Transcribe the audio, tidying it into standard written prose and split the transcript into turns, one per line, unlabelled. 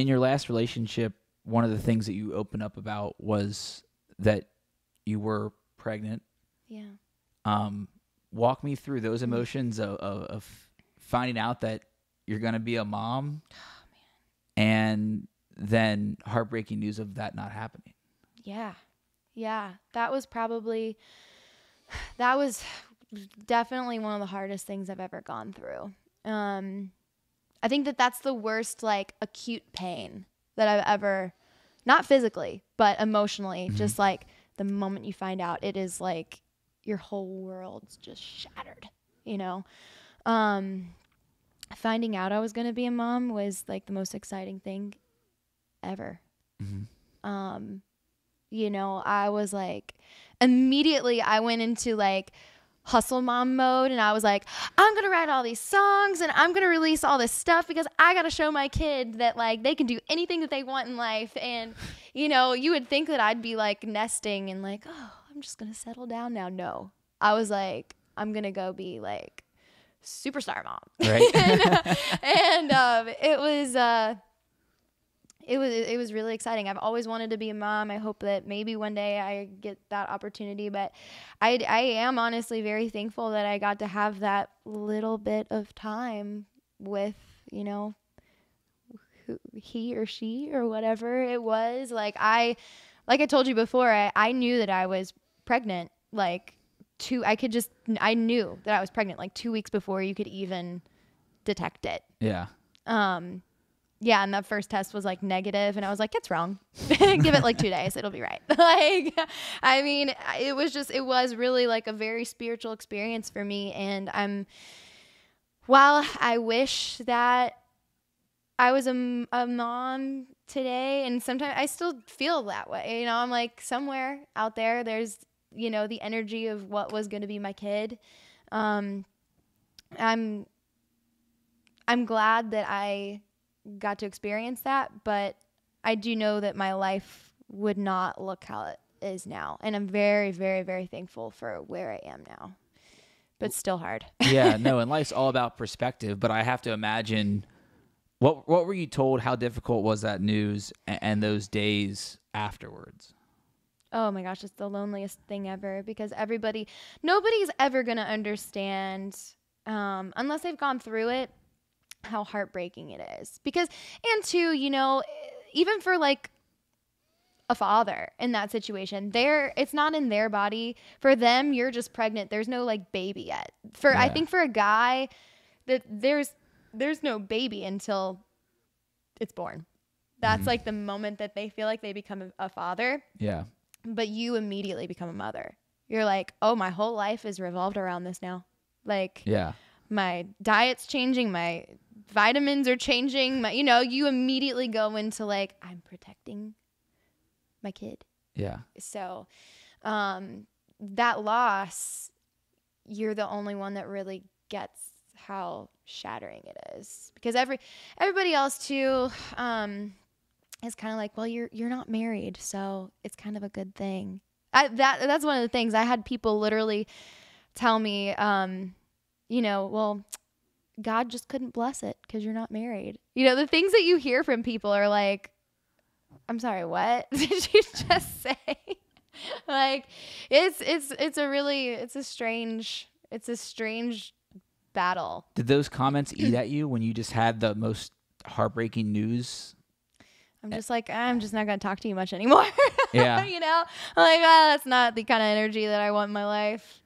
in your last relationship, one of the things that you opened up about was that you were pregnant.
Yeah.
Walk me through those emotions of finding out that you're going to be a mom, and then heartbreaking news of that not happening.
Yeah. That was definitely one of the hardest things I've ever gone through. I think that's the worst, like, acute pain that I've ever, not physically, but emotionally, just like the moment you find out, it is like your whole world's just shattered, you know? Finding out I was going to be a mom was like the most exciting thing ever. You know, I was like, immediately I went into like hustle mom mode, and I was like, I'm going to write all these songs and I'm going to release all this stuff because I got to show my kid that like they can do anything that they want in life. And, you know, you would think that I'd be like nesting and like, oh, I'm just going to settle down now. No, I was like, I'm going to go be like superstar mom.
Right.
It was really exciting. I've always wanted to be a mom. I hope that maybe one day I get that opportunity, but I am honestly very thankful that I got to have that little bit of time with, you know, he or she or whatever it was. Like I told you before, I knew that I was pregnant. Like I knew that I was pregnant like 2 weeks before you could even detect it.
Yeah.
Yeah, and that first test was like negative, and I was like, it's wrong. Give it like 2 days, it'll be right. Like, I mean, it was really like a very spiritual experience for me. And while I wish that I was a mom today, and sometimes I still feel that way, you know, I'm like somewhere out there's, you know, the energy of what was going to be my kid. I'm glad that I got to experience that, but I do know that my life would not look how it is now, and I'm very, very, very thankful for where I am now, but still hard.
Yeah, no, and life's all about perspective, but I have to imagine, what were you told? How difficult was that news and those days afterwards?
Oh my gosh, it's the loneliest thing ever, because nobody's ever gonna understand unless they've gone through it, how heartbreaking it is. Because, and two, you know, even for like a father in that situation, it's not in their body. For them, you're just pregnant. There's no like baby yet. I think for a guy, that there's no baby until it's born. That's like the moment that they feel like they become a father.
Yeah.
But you immediately become a mother. You're like, oh, my whole life is revolved around this now. Like,
yeah,
my diet's changing, my vitamins are changing, you know, you immediately go into like, I'm protecting my kid.
Yeah.
So that loss, you're the only one that really gets how shattering it is, because everybody else too is kind of like, well, you're not married, so it's kind of a good thing. That's one of the things I had people literally tell me, you know, well, God just couldn't bless it because you're not married. You know, the things that you hear from people are like, I'm sorry, what did you just say? Like, it's a strange battle.
Did those comments eat at you when you just had the most heartbreaking news?
I'm just like, I'm just not going to talk to you much anymore.
Yeah.
You know, I'm like, oh, that's not the kind of energy that I want in my life.